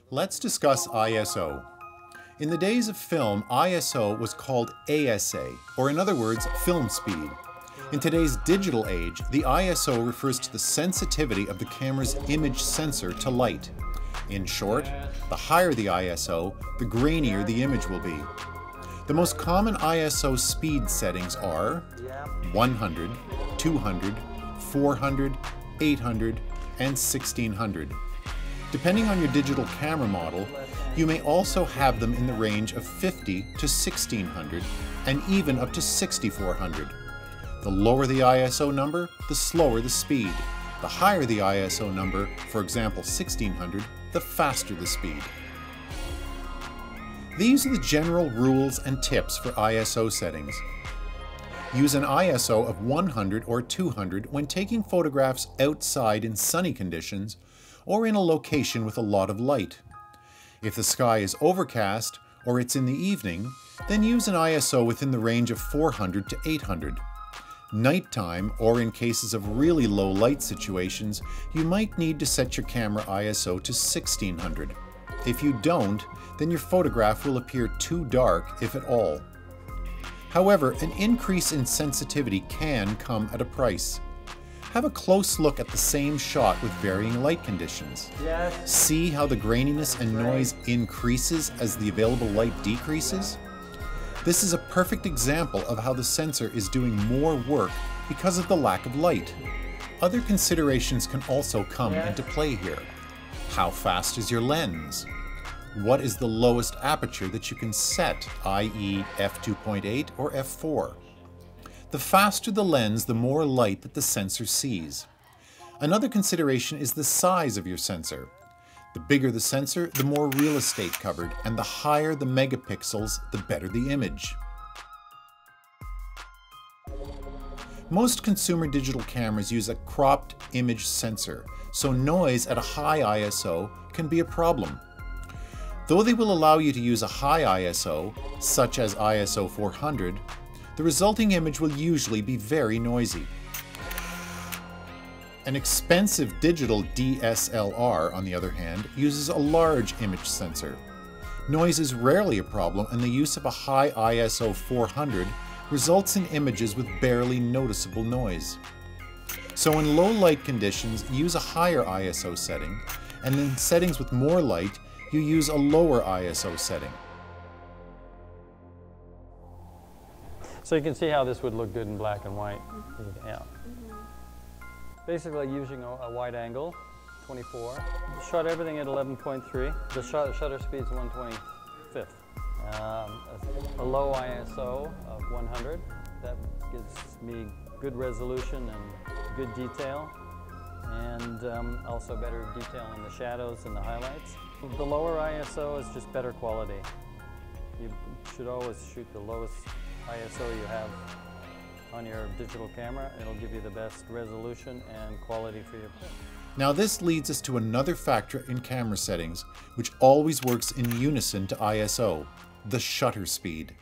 Let's discuss ISO. In the days of film, ISO was called ASA, or in other words, film speed. In today's digital age, the ISO refers to the sensitivity of the camera's image sensor to light. In short, the higher the ISO, the grainier the image will be. The most common ISO speed settings are 100, 200, 400, 800, and 1600. Depending on your digital camera model, you may also have them in the range of 50 to 1600 and even up to 6400. The lower the ISO number, the slower the speed. The higher the ISO number, for example 1600, the faster the speed. These are the general rules and tips for ISO settings. Use an ISO of 100 or 200 when taking photographs outside in sunny conditions or in a location with a lot of light. If the sky is overcast or it's in the evening, then use an ISO within the range of 400 to 800. Nighttime, or in cases of really low light situations, you might need to set your camera ISO to 1600. If you don't, then your photograph will appear too dark, if at all. However, an increase in sensitivity can come at a price. Have a close look at the same shot with varying light conditions. Yes. See how the graininess and noise increases as the available light decreases? This is a perfect example of how the sensor is doing more work because of the lack of light. Other considerations can also come into play here. How fast is your lens? What is the lowest aperture that you can set, i.e. f2.8 or f4? The faster the lens, the more light that the sensor sees. Another consideration is the size of your sensor. The bigger the sensor, the more real estate covered, and the higher the megapixels, the better the image. Most consumer digital cameras use a cropped image sensor, so noise at a high ISO can be a problem. Though they will allow you to use a high ISO, such as ISO 400, the resulting image will usually be very noisy. An expensive digital DSLR, on the other hand, uses a large image sensor. Noise is rarely a problem, and the use of a high ISO 400 results in images with barely noticeable noise. So in low light conditions, use a higher ISO setting, and in settings with more light, you use a lower ISO setting. So you can see how this would look good in black and white. Yeah. Basically using a wide angle, 24. Shot everything at 11.3. The shutter speed is 1/25. A low ISO of 100. That gives me good resolution and good detail, and also better detail in the shadows and the highlights. The lower ISO is just better quality. You should always shoot the lowest ISO you have on your digital camera. It'll give you the best resolution and quality for your print. Now this leads us to another factor in camera settings, which always works in unison to ISO, the shutter speed.